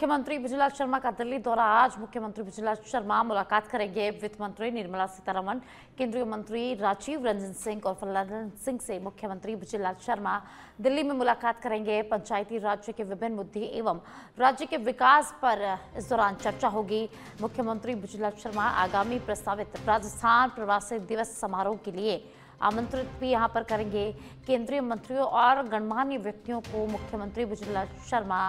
मुख्यमंत्री भुजलाल शर्मा का दिल्ली दौरा। आज मुख्यमंत्री भुजलाल शर्मा मुलाकात करेंगे वित्त मंत्री निर्मला सीतारमण, केंद्रीय मंत्री राजीव रंजन सिंह और फल्लाराम सिंह से मुख्यमंत्री भुजलाल शर्मा दिल्ली में मुलाकात करेंगे। पंचायती राज्य के विभिन्न मुद्दे एवं राज्य के विकास पर इस दौरान चर्चा होगी। मुख्यमंत्री भुजलाल शर्मा आगामी प्रस्तावित राजस्थान प्रवासी दिवस समारोह के लिए आमंत्रित भी यहां पर करेंगे। केंद्रीय मंत्रियों और गणमान्य व्यक्तियों को मुख्यमंत्री भुजलाल शर्मा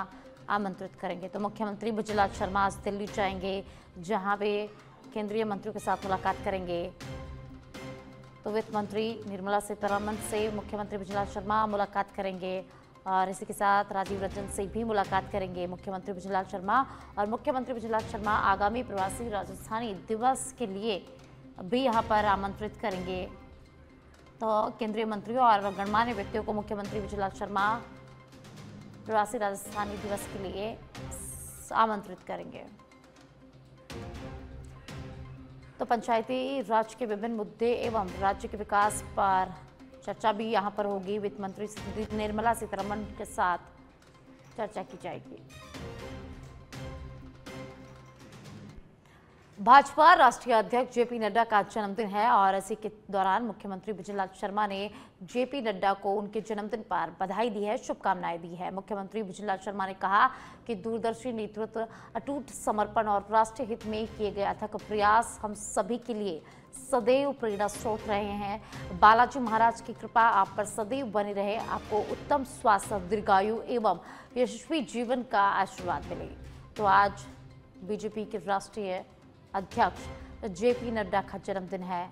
आमंत्रित करेंगे। तो मुख्यमंत्री भुजलाल शर्मा आज दिल्ली जाएंगे, जहां वे केंद्रीय मंत्रियों के साथ मुलाकात करेंगे। तो वित्त मंत्री निर्मला सीतारमण से मुख्यमंत्री भुजलाल शर्मा मुलाकात करेंगे और इसी के साथ राजीव रंजन से भी मुलाकात करेंगे मुख्यमंत्री भुजलाल शर्मा। और मुख्यमंत्री भुजलाल शर्मा आगामी प्रवासी राजस्थानी दिवस के लिए भी यहाँ पर आमंत्रित करेंगे। तो केंद्रीय मंत्रियों और गणमान्य व्यक्तियों को मुख्यमंत्री भुजलाल शर्मा प्रवासी राजस्थानी दिवस के लिए आमंत्रित करेंगे। तो पंचायती राज के विभिन्न मुद्दे एवं राज्य के विकास पर चर्चा भी यहां पर होगी। वित्त मंत्री निर्मला सीतारमण के साथ चर्चा की जाएगी। भाजपा राष्ट्रीय अध्यक्ष जेपी नड्डा का जन्मदिन है और इसी के दौरान मुख्यमंत्री भुजलाल शर्मा ने जेपी नड्डा को उनके जन्मदिन पर बधाई दी है, शुभकामनाएं दी है। मुख्यमंत्री भुजलाल शर्मा ने कहा कि दूरदर्शी नेतृत्व, अटूट समर्पण और राष्ट्रीय हित में किए गए अथक प्रयास हम सभी के लिए सदैव प्रेरणा स्रोत रहे हैं। बालाजी महाराज की कृपा आप पर सदैव बनी रहे। आपको उत्तम स्वास्थ्य, दीर्घायु एवं यशस्वी जीवन का आशीर्वाद मिले। तो आज बीजेपी के राष्ट्रीय अध्यक्ष जेपी नड्डा का जन्मदिन है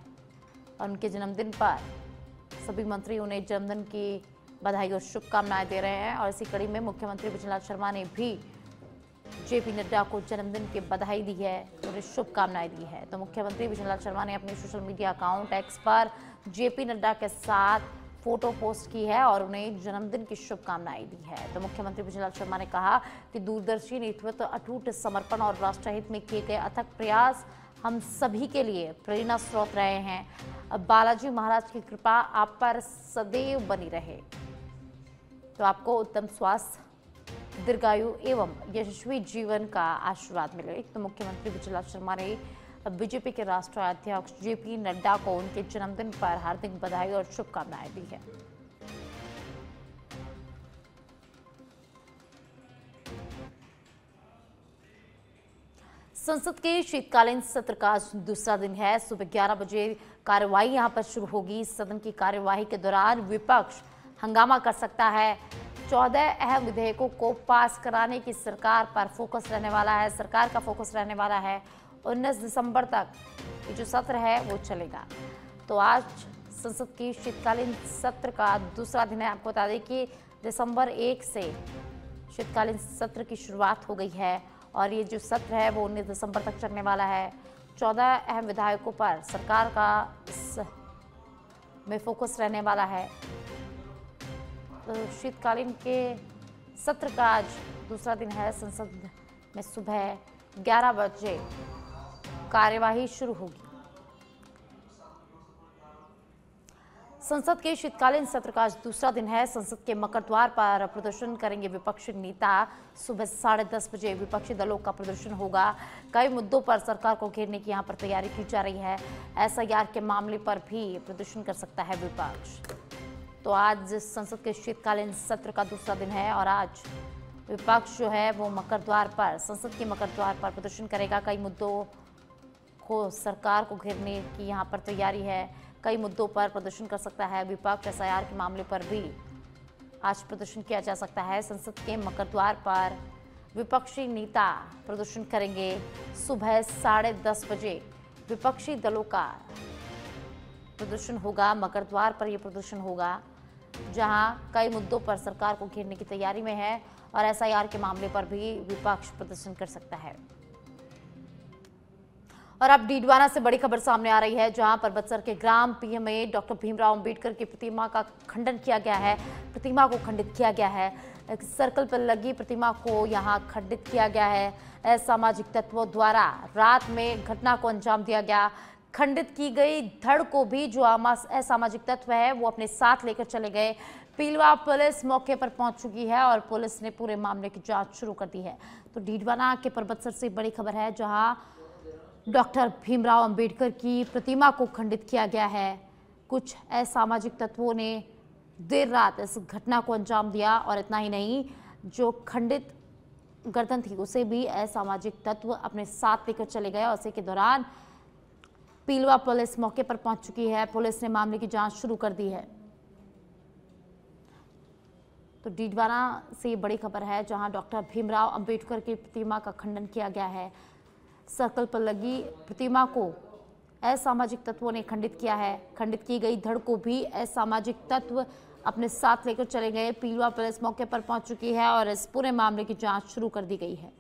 और उनके जन्मदिन पर सभी मंत्री उन्हें जन्मदिन की बधाई और शुभकामनाएं दे रहे हैं। और इसी कड़ी में मुख्यमंत्री भुजलाल शर्मा ने भी जेपी नड्डा को जन्मदिन की बधाई दी है और शुभकामनाएं दी है। तो मुख्यमंत्री भुजलाल शर्मा ने अपने सोशल मीडिया अकाउंट एक्स पर जेपी नड्डा के साथ फोटो पोस्ट की है और उन्हें जन्मदिन की शुभकामनाएं दी है। तो मुख्यमंत्री भुजलाल शर्मा ने कहा कि दूरदर्शी नेतृत्व, अटूट समर्पण और राष्ट्रहित में किए गए अथक प्रयास हम सभी के लिए प्रेरणा स्रोत रहे हैं। बालाजी महाराज की कृपा आप पर सदैव बनी रहे। तो आपको उत्तम स्वास्थ्य, दीर्घायु एवं यशस्वी जीवन का आशीर्वाद मिले। तो मुख्यमंत्री भुजलाल शर्मा ने बीजेपी के राष्ट्रीय अध्यक्ष जेपी नड्डा को उनके जन्मदिन पर हार्दिक बधाई और शुभकामनाएं दी है। संसद के शीतकालीन सत्र का दूसरा दिन है। सुबह 11 बजे कार्यवाही यहां पर शुरू होगी। सदन की कार्यवाही के दौरान विपक्ष हंगामा कर सकता है। 14 अहम विधेयकों को पास कराने की सरकार पर फोकस रहने वाला है। सरकार का फोकस रहने वाला है। 19 दिसंबर तक ये जो सत्र है वो चलेगा। तो आज संसद की शीतकालीन सत्र का दूसरा दिन है। आपको बता दें कि दिसंबर 1 से शीतकालीन सत्र की शुरुआत हो गई है और ये जो सत्र है वो 19 दिसंबर तक चलने वाला है। 14 अहम विधेयकों पर सरकार का इस में फोकस रहने वाला है। तो शीतकालीन के सत्र का आज दूसरा दिन है। संसद में सुबह 11 बजे कार्यवाही शुरू होगी। संसद के शीतकालीन सत्र का आज दूसरा दिन है। संसद के मकर द्वार पर प्रदर्शन करेंगे विपक्षी नेता। सुबह 10:30 बजे विपक्षी दलों का प्रदर्शन होगा। कई मुद्दों पर सरकार को घेरने की यहां पर तैयारी की जा रही है। एसआईआर के मामले पर भी प्रदर्शन कर सकता है विपक्ष। तो आज संसद के शीतकालीन सत्र का दूसरा दिन है और आज विपक्ष जो है वो मकर द्वार पर, संसद के मकर द्वार पर प्रदर्शन करेगा। कई मुद्दों को सरकार को घेरने की यहाँ पर तैयारी है। कई मुद्दों पर प्रदर्शन कर सकता है विपक्ष। एसआईआर के मामले पर भी आज प्रदर्शन किया जा सकता है। संसद के मकर द्वार पर विपक्षी नेता प्रदर्शन करेंगे। सुबह 10:30 बजे विपक्षी दलों का प्रदर्शन होगा। मकर द्वार पर यह प्रदर्शन होगा जहां कई मुद्दों पर सरकार को घेरने की तैयारी में है और एसआईआर के मामले पर भी विपक्ष प्रदर्शन कर सकता है। और अब डीडवाना से बड़ी खबर सामने आ रही है, जहां पर बक्सर के ग्राम पीएम में डॉक्टर भीमराव अंबेडकर की प्रतिमा का खंडन किया गया है। प्रतिमा को खंडित किया गया है। एक सर्कल पर लगी प्रतिमा को यहां खंडित किया गया है। असामाजिक तत्वों द्वारा रात में घटना को अंजाम दिया गया। खंडित की गई धड़ को भी जो असामाजिक तत्व है वो अपने साथ लेकर चले गए। पीलवा पुलिस मौके पर पहुंच चुकी है और पुलिस ने पूरे मामले की जांच शुरू कर दी है। तो डीडवाना के परबतसर से बड़ी खबर है, जहां डॉक्टर भीमराव अंबेडकर की प्रतिमा को खंडित किया गया है। कुछ असामाजिक तत्वों ने देर रात इस घटना को अंजाम दिया और इतना ही नहीं, जो खंडित गर्दन थी उसे भी असामाजिक तत्व अपने साथ लेकर चले गए और इसी के दौरान पीलवा पुलिस मौके पर पहुंच चुकी है। पुलिस ने मामले की जांच शुरू कर दी है। तो डीडवाना से बड़ी खबर है, जहां डॉक्टर भीमराव अंबेडकर की प्रतिमा का खंडन किया गया है। सर्कल पर लगी प्रतिमा को असामाजिक तत्वों ने खंडित किया है। खंडित की गई धड़ को भी असामाजिक तत्व अपने साथ लेकर चले गए। पीलवा पुलिस मौके पर पहुंच चुकी है और इस पूरे मामले की जांच शुरू कर दी गई है।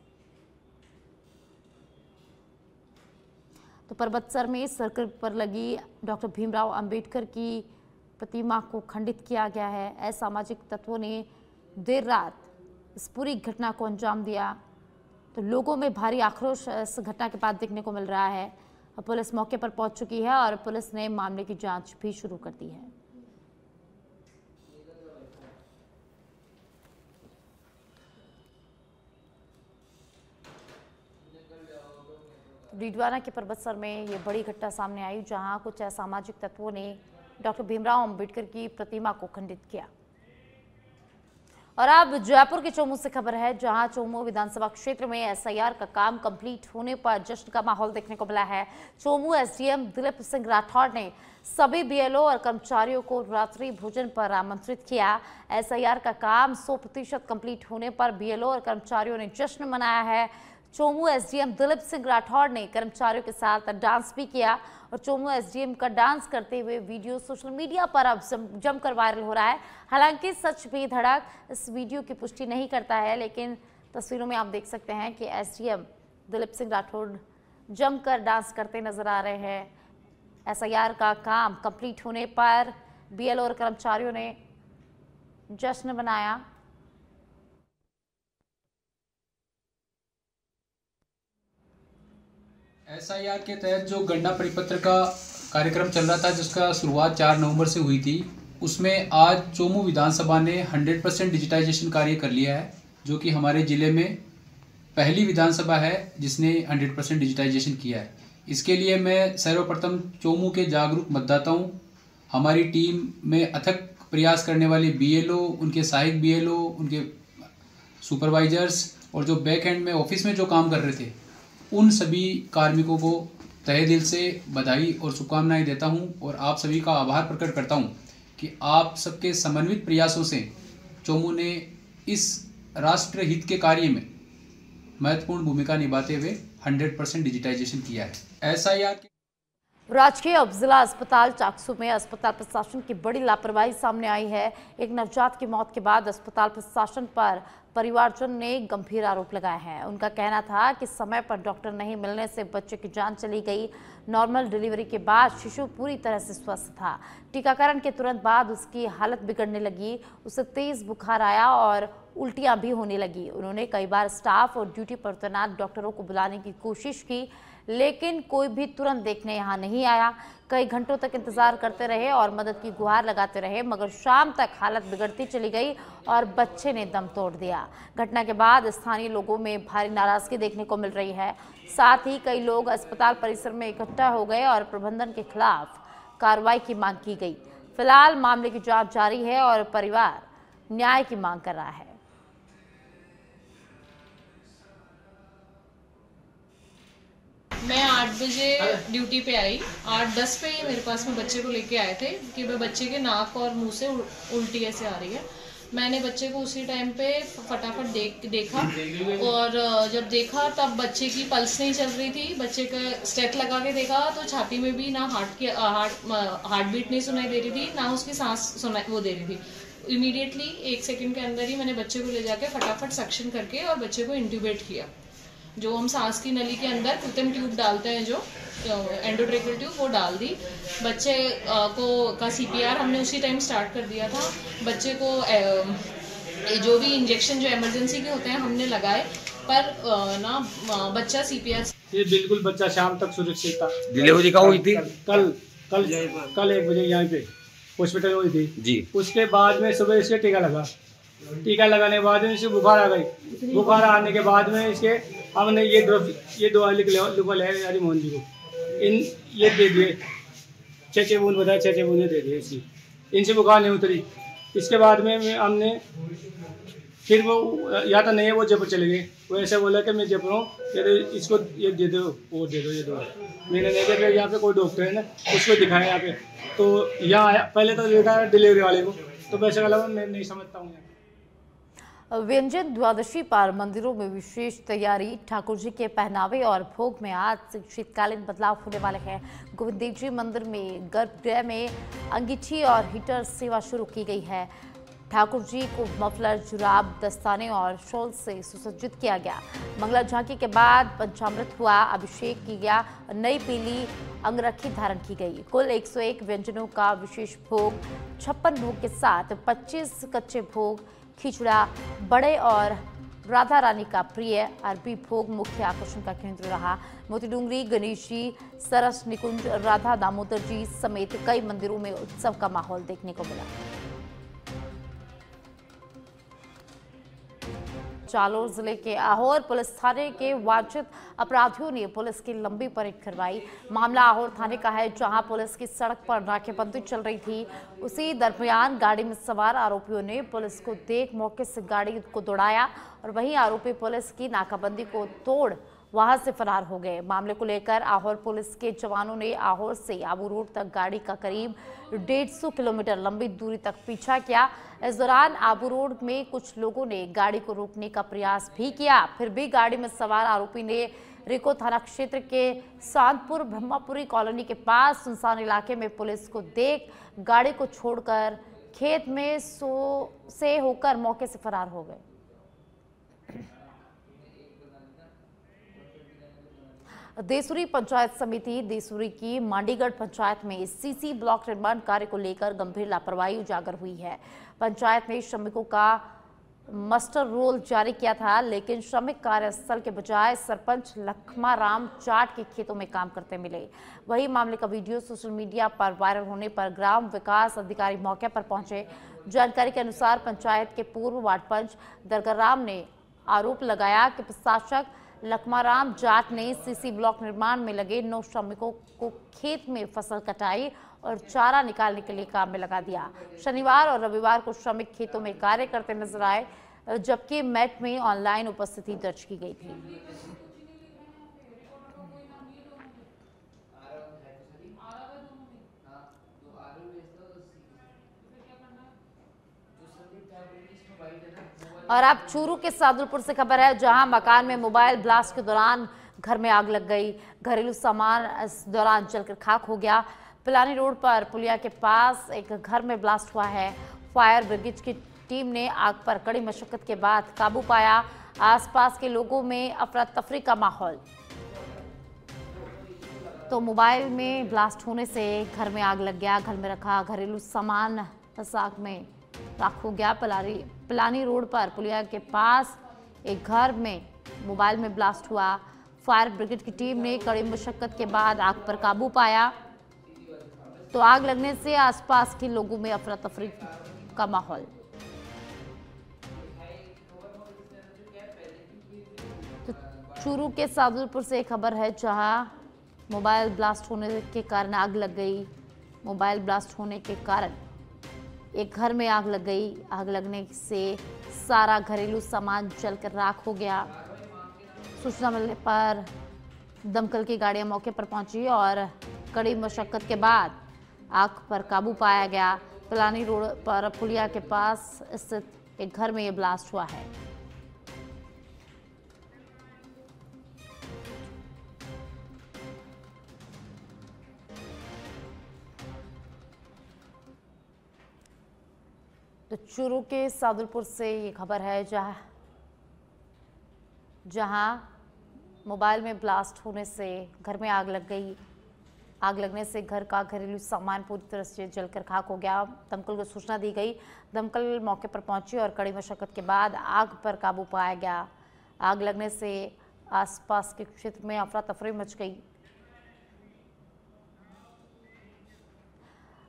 तो परबतसर में सर्कल पर लगी डॉक्टर भीमराव अंबेडकर की प्रतिमा को खंडित किया गया है। असामाजिक तत्वों ने देर रात इस पूरी घटना को अंजाम दिया। तो लोगों में भारी आक्रोश इस घटना के बाद देखने को मिल रहा है। पुलिस मौके पर पहुंच चुकी है और पुलिस ने मामले की जांच भी शुरू कर दी है। डीडवाना के परबतसर में ये बड़ी घटना सामने आई, जहां कुछ असामाजिक तत्वों ने डॉक्टर भीमराव अंबेडकर की प्रतिमा को खंडित किया। और अब जयपुर के चोमू से खबर है, जहां चोमू विधानसभा क्षेत्र में एसआईआर का काम कंप्लीट होने पर जश्न का माहौल देखने को मिला है। चोमू एसडीएम दिलीप सिंह राठौड़ ने सभी बीएलओ और कर्मचारियों को रात्रि भोजन पर आमंत्रित किया। एसआईआर का काम 100% कंप्लीट होने पर बीएलओ और कर्मचारियों ने जश्न मनाया है। चोमू एसडीएम दिलीप सिंह राठौड़ ने कर्मचारियों के साथ डांस भी किया और चोमू एसडीएम का डांस करते हुए वीडियो सोशल मीडिया पर अब जमकर वायरल हो रहा है। हालांकि सच भी धड़क इस वीडियो की पुष्टि नहीं करता है, लेकिन तस्वीरों में आप देख सकते हैं कि एसडीएम दिलीप सिंह राठौड़ जमकर डांस करते नजर आ रहे हैं। एसआईआर का काम कंप्लीट होने पर बीएलओ और कर्मचारियों ने जश्न मनाया। एसआईआर के तहत जो गणना परिपत्र का कार्यक्रम चल रहा था, जिसका शुरुआत 4 नवंबर से हुई थी, उसमें आज चोमू विधानसभा ने 100% डिजिटाइजेशन कार्य कर लिया है, जो कि हमारे ज़िले में पहली विधानसभा है जिसने 100% डिजिटाइजेशन किया है। इसके लिए मैं सर्वप्रथम चोमू के जागरूक मतदाताओं, हमारी टीम में अथक प्रयास करने वाले बीएलओ, उनके सहायक बीएलओ, उनके सुपरवाइजर्स और जो बैक एंड में ऑफिस में जो काम कर रहे थे, उन सभी कार्मिकों को तहे दिल से बधाई और शुभकामनाएं देता हूं और आप सभी का आभार प्रकट करता हूं कि आप सबके समन्वित प्रयासों से चोमू ने इस राष्ट्र हित के कार्य में महत्वपूर्ण भूमिका निभाते हुए 100% डिजिटाइजेशन किया है। एसआईआर राजकीय उप जिला अस्पताल चाकसू में अस्पताल प्रशासन की बड़ी लापरवाही सामने आई है। एक नवजात की मौत के बाद अस्पताल प्रशासन पर परिवारजन ने गंभीर आरोप लगाए हैं। उनका कहना था कि समय पर डॉक्टर नहीं मिलने से बच्चे की जान चली गई। नॉर्मल डिलीवरी के बाद शिशु पूरी तरह से स्वस्थ था। टीकाकरण के तुरंत बाद उसकी हालत बिगड़ने लगी, उसे तेज बुखार आया और उल्टियां भी होने लगी। उन्होंने कई बार स्टाफ और ड्यूटी पर तैनात डॉक्टरों को बुलाने की कोशिश की, लेकिन कोई भी तुरंत देखने यहाँ नहीं आया। कई घंटों तक इंतजार करते रहे और मदद की गुहार लगाते रहे, मगर शाम तक हालत बिगड़ती चली गई और बच्चे ने दम तोड़ दिया। घटना के बाद स्थानीय लोगों में भारी नाराजगी देखने को मिल रही है। साथ ही कई लोग अस्पताल परिसर में इकट्ठा हो गए और प्रबंधन के खिलाफ कार्रवाई की मांग की गई। फिलहाल मामले की जांच जारी है और परिवार न्याय की मांग कर रहा है। मैं 8 बजे ड्यूटी पे आई। 8:10 पे मेरे पास में बच्चे को लेके आए थे कि भाई बच्चे के नाक और मुंह से उल्टी ऐसे आ रही है। मैंने बच्चे को उसी टाइम पे फटाफट देखा और जब देखा तब बच्चे की पल्स नहीं चल रही थी। बच्चे का स्टेट लगा के देखा तो छाती में भी ना हार्ट बीट नहीं सुनाई दे रही थी, ना उसकी सांस वो दे रही थी। इमीडिएटली 1 सेकंड के अंदर ही मैंने बच्चे को ले जाके फटाफट सक्शन करके और बच्चे को इंट्यूबेट किया। जो हम सांस की नली के अंदर कृत्रिम ट्यूब डालते हैं, जो एंडोट्रेकियल ट्यूब, वो डाल दी। बच्चे का सीपीआर हमने उसी टाइम स्टार्ट कर दिया था। बच्चे को जो भी इंजेक्शन जो इमरजेंसी के होते हैं हमने लगाए, पर बच्चा सीपीआर ये बिल्कुल बच्चा शाम तक सुरक्षित था। डिलीवरी कहाँ हुई थी? कल 1 बजे यहाँ पे हॉस्पिटल हुई थी जी। उसके बाद में सुबह इसके टीका लगा, टीका लगाने के बाद में इसे बुखार आ गई। बुखार आने के बाद में इसके हमने ये दवा लिखवा है हरी मोहन जी को, ये दे दिए 6 बूंद बताया, 6 बूंदें दे दिए इसकी, इनसे बुखार नहीं उतरी। इसके बाद में हमने फिर वो या तो नहीं है वो जयपुर चले गए, वो ऐसे बोला कि मैं जयपुर हूँ, इसको ये दे दो, वो दे दो, ये दो। मैंने नहीं देखा, यहाँ पे कोई डॉक्टर है ना उसको दिखाया यहाँ पे, तो यहाँ आया पहले तो देखा डिलीवरी वाले को, तो वैसे वाला मैं नहीं समझता हूँ। व्यंजन द्वादशी पर मंदिरों में विशेष तैयारी, ठाकुर जी के पहनावे और भोग में आज से शीतकालीन बदलाव होने वाले हैं। गोविंद देव जी मंदिर में गर्भगृह में अंगीठी और हीटर सेवा शुरू की गई है। ठाकुर जी को मफलर, जुराब, दस्ताने और शॉल से सुसज्जित किया गया। मंगला झांकी के बाद पंचामृत हुआ, अभिषेक किया गया, नई पीली अंगरखी धारण की गई। कुल 101 व्यंजनों का विशेष भोग, 56 भोग के साथ 25 कच्चे भोग, खिचड़ा, बड़े और राधा रानी का प्रिय अरबी भोग मुख्य आकर्षण का केंद्र रहा। मोतीडूंगरी, गणेश जी, सरस निकुंज, राधा दामोदर जी समेत कई मंदिरों में उत्सव का माहौल देखने को मिला। जालोर जिले के आहोर पुलिस थाने के वांछित अपराधियों ने पुलिस की लंबी परेड करवाई। मामला आहोर थाने का है, जहां पुलिस की सड़क पर नाकेबंदी चल रही थी। उसी दरमियान गाड़ी में सवार आरोपियों ने पुलिस को देख मौके से गाड़ी को दौड़ाया और वहीं आरोपी पुलिस की नाकाबंदी को तोड़ वहां से फरार हो गए। मामले को लेकर आहोर पुलिस के जवानों ने आहोर से आबू रोड तक गाड़ी का करीब 150 किलोमीटर लंबी दूरी तक पीछा किया। इस दौरान आबू रोड में कुछ लोगों ने गाड़ी को रोकने का प्रयास भी किया, फिर भी गाड़ी में सवार आरोपी ने रिको थाना क्षेत्र के सांतपुर ब्रह्मापुरी कॉलोनी के पास सुनसान इलाके में पुलिस को देख गाड़ी को छोड़कर खेत में से होकर मौके से फरार हो गए। देसुरी पंचायत समिति देसुरी की मांडीगढ़ पंचायत में सीसी ब्लॉक निर्माण कार्य को लेकर गंभीर लापरवाही उजागर हुई है। पंचायत ने श्रमिकों का मस्टर रोल जारी किया था, लेकिन श्रमिक कार्यस्थल के बजाय सरपंच लखमा राम जाट के खेतों में काम करते मिले। वही मामले का वीडियो सोशल मीडिया पर वायरल होने पर ग्राम विकास अधिकारी मौके पर पहुंचे। जानकारी के अनुसार पंचायत के पूर्व वार्ड पंच दरगाराम ने आरोप लगाया कि प्रशासक लखमाराम जाट ने सीसी ब्लॉक निर्माण में लगे 9 श्रमिकों को खेत में फसल कटाई और चारा निकालने के लिए काम में लगा दिया। शनिवार और रविवार को श्रमिक खेतों में कार्य करते नजर आए, जबकि मैट में ऑनलाइन उपस्थिति दर्ज की गई थी। और अब चूरू के सादुलपुर से खबर है, जहां मकान में मोबाइल ब्लास्ट के दौरान घर में आग लग गई। घरेलू सामान इस दौरान जलकर खाक हो गया। पिलानी रोड पर पुलिया के पास एक घर में ब्लास्ट हुआ है। फायर ब्रिगेड की टीम ने आग पर कड़ी मशक्कत के बाद काबू पाया। आसपास के लोगों में अफरा तफरी का माहौल। तो मोबाइल में ब्लास्ट होने से घर में आग लग गया। घर में रखा घरेलू सामान इस आग में राख हो गया। पिलानी रोड पर पुलिया के पास एक घर में मोबाइल में ब्लास्ट हुआ। फायर ब्रिगेड की टीम ने कड़ी मशक्कत के बाद आग पर काबू पाया। तो आग लगने से आसपास के लोगों में अफरा तफरी का माहौल। तो चूरू के सादुलपुर से एक खबर है, जहां मोबाइल ब्लास्ट होने के कारण आग लग गई। मोबाइल ब्लास्ट होने के कारण एक घर में आग लग गई। आग लगने से सारा घरेलू सामान जलकर राख हो गया। सूचना मिलने पर दमकल की गाड़ियां मौके पर पहुंची और कड़ी मशक्कत के बाद आग पर काबू पाया गया। पिलानी रोड पर पुलिया के पास स्थित एक घर में यह ब्लास्ट हुआ है। तो चूरू के सादुलपुर से ये खबर है, जहां मोबाइल में ब्लास्ट होने से घर में आग लग गई। आग लगने से घर का घरेलू सामान पूरी तरह से जलकर खाक हो गया। दमकल को सूचना दी गई। दमकल मौके पर पहुंची और कड़ी मशक्कत के बाद आग पर काबू पाया गया। आग लगने से आसपास के क्षेत्र में अफरा तफरी मच गई।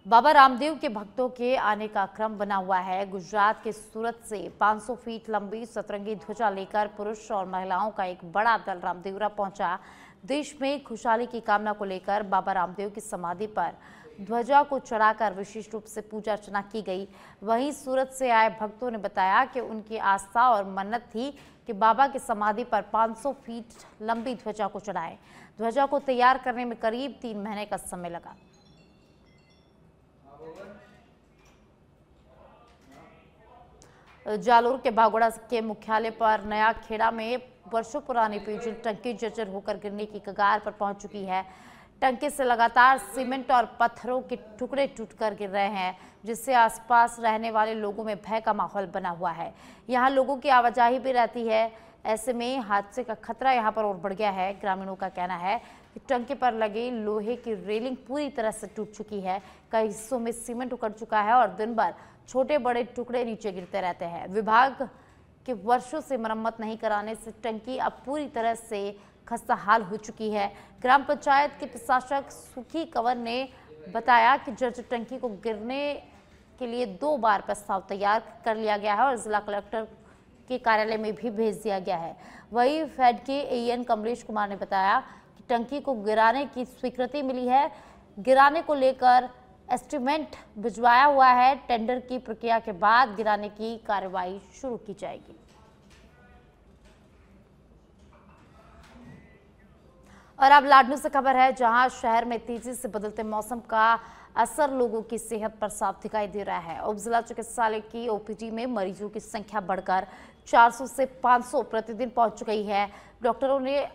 बाबा रामदेव के भक्तों के आने का क्रम बना हुआ है। गुजरात के सूरत से 500 फीट लंबी सतरंगी ध्वजा लेकर पुरुष और महिलाओं का एक बड़ा दल रामदेवरा पहुंचा। देश में खुशहाली की कामना को लेकर बाबा रामदेव की समाधि पर ध्वजा को चढ़ाकर विशेष रूप से पूजा अर्चना की गई। वहीं सूरत से आए भक्तों ने बताया कि उनकी आस्था और मन्नत थी कि बाबा की समाधि पर 500 फीट लंबी ध्वजा को चढ़ाएं। ध्वजा को तैयार करने में करीब 3 महीने का समय लगा। जालोर के भागोड़ा के मुख्यालय पर नया खेड़ा में वर्षों पुरानी पेयजल टंकी जर्जर होकर गिरने की कगार पर पहुंच चुकी है। टंकी से लगातार सीमेंट और पत्थरों के टुकड़े टूटकर गिर रहे हैं, जिससे आसपास रहने वाले लोगों में भय का माहौल बना हुआ है। यहां लोगों की आवाजाही भी रहती है। ऐसे में हादसे का खतरा यहां पर और बढ़ गया है। ग्रामीणों का कहना है कि टंकी पर लगी लोहे की रेलिंग पूरी तरह से टूट चुकी है। कई हिस्सों में सीमेंट उखड़ चुका है और दिन भर छोटे बड़े टुकड़े नीचे गिरते रहते हैं। विभाग के वर्षों से मरम्मत नहीं कराने से टंकी अब पूरी तरह से खस्ताहाल हो चुकी है। ग्राम पंचायत के प्रशासक सुखी कंवर ने बताया कि जर्जर टंकी को गिरने के लिए 2 बार प्रस्ताव तैयार कर लिया गया है और जिला कलेक्टर के कार्यालय में भी भेज दिया गया है। वहीं फेड के एएन कमलेश कुमार ने बताया कि टंकी को गिराने की स्वीकृति मिली है। गिराने को लेकर एस्टीमेट भिजवाया हुआ है। टेंडर की प्रक्रिया के बाद गिराने की कार्रवाई शुरू की जाएगी। और अब लाडनू से खबर है, जहां शहर में तेजी से बदलते मौसम का असर लोगों की सेहत पर साफ दिखाई दे रहा है। उप जिला चिकित्सालय की ओपीडी में मरीजों की संख्या बढ़कर 400 से 500 प्रतिदिन पहुंच गई है। डॉक्टरों ने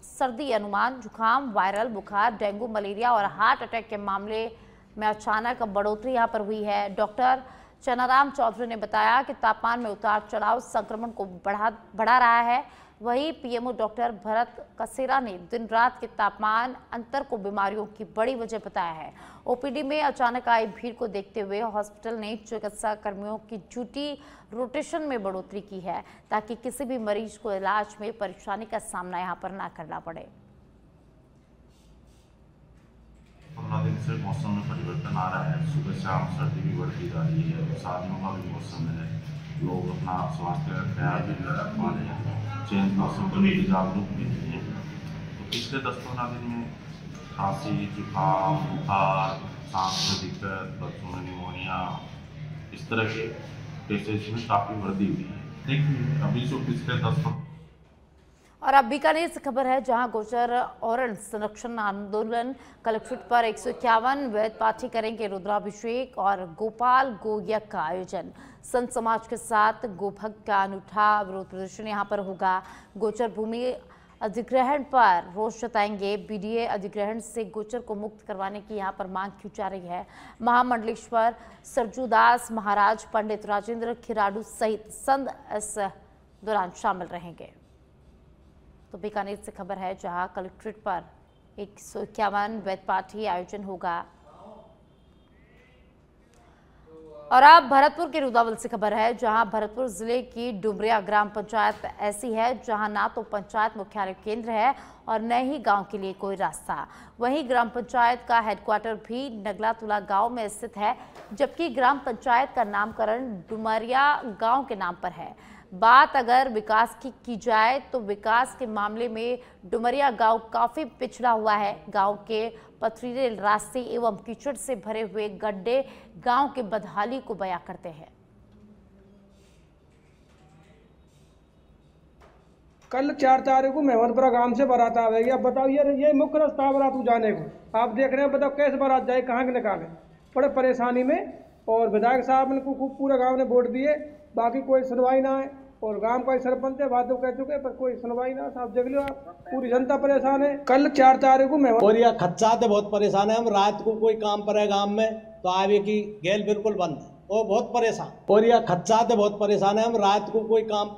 सर्दी, अनुमान, जुकाम, वायरल बुखार, डेंगू, मलेरिया और हार्ट अटैक के मामले में अचानक बढ़ोतरी यहां पर हुई है। डॉक्टर चनाराम चौधरी ने बताया कि तापमान में उतार चढ़ाव संक्रमण को बढ़ा रहा है। वहीं पीएमओ डॉक्टर भरत कसेरा ने दिन रात के तापमान अंतर को बीमारियों की बड़ी वजह बताया है। ओपीडी में अचानक आई भीड़ को देखते हुए हॉस्पिटल ने चिकित्सा कर्मियों की ड्यूटी रोटेशन में बढ़ोतरी की है, ताकि किसी भी मरीज को इलाज में परेशानी का सामना यहां पर ना करना पड़े। 15 दिन से मौसम में परिवर्तन आ रहा है। सुबह शाम सर्दी भी बढ़ती जा रही है, शादियों का भी मौसम है। लोग अपना स्वास्थ्य का ख्याल भी नहीं रख पा रहे हैं, चेंज मौसम पर भी जागरूक भी नहीं है। तो पिछले 10-15 दिन में खांसी, जुकाम, बुखार, सांस में दिक्कत, बच्चों में निमोनिया, इस तरह के केसेज में काफ़ी वृद्धि हुई है। देखिए अभी जो पिछले 10 और अब बीकानेर से खबर है, जहां गोचर और संरक्षण आंदोलन कलेक्ट्रेट पर 151 वैद पाठी करेंगे रुद्राभिषेक और गोपाल गोयक का आयोजन। संत समाज के साथ गोभक्त का अनूठा विरोध प्रदर्शन यहां पर होगा। गोचर भूमि अधिग्रहण पर रोष जताएंगे। बीडीए अधिग्रहण से गोचर को मुक्त करवाने की यहां पर मांग की जा रही है। महामंडलेश्वर सरजूदास महाराज, पंडित राजेंद्र खिराडू सहित संत इस दौरान शामिल रहेंगे। तो बीकानेर से खबर है, जहां कलेक्ट्रेट पर 151 वैद पाठी आयोजन होगा। और अब भरतपुर के रुदावल से खबर है, जहां भरतपुर जिले की डुमरिया ग्राम पंचायत ऐसी है जहां ना तो पंचायत मुख्यालय केंद्र है और न ही गांव के लिए कोई रास्ता। वहीं ग्राम पंचायत का हेडक्वार्टर भी नगलातुला गांव में स्थित है, जबकि ग्राम पंचायत का नामकरण डुमरिया गांव के नाम पर है। बात अगर विकास की जाए तो विकास के मामले में डुमरिया गांव काफी पिछड़ा हुआ है। गांव के पथरीले रास्ते एवं कीचड़ से भरे हुए गड्ढे गांव के बदहाली को बयां करते हैं। कल 4 तारीख को मेहमदपुरा गांव से बारात आवेगी। अब बताओ ये मुख्य रास्ता बारात जाने को आप देख रहे हैं, बताओ कैसे बारात जाए, कहाँ के निकाले, बड़े परेशानी में। और विधायक साहब ने पूरे गांव ने वोट दिए, बाकी कोई सुनवाई ना है। और गांव का सरपंच है, बात तो कह चुके, पर कोई सुनवाई ना। साहब देख लो आप, पूरी जनता परेशान है। कल 4 तारीख को और यह खच्चा तो बहुत परेशान है। हम रात को कोई काम पर है गांव में तो आवे की गेल बिल्कुल बंद है, वो बहुत परेशान। और यह खच्चा तो बहुत परेशान है। हम रात को कोई काम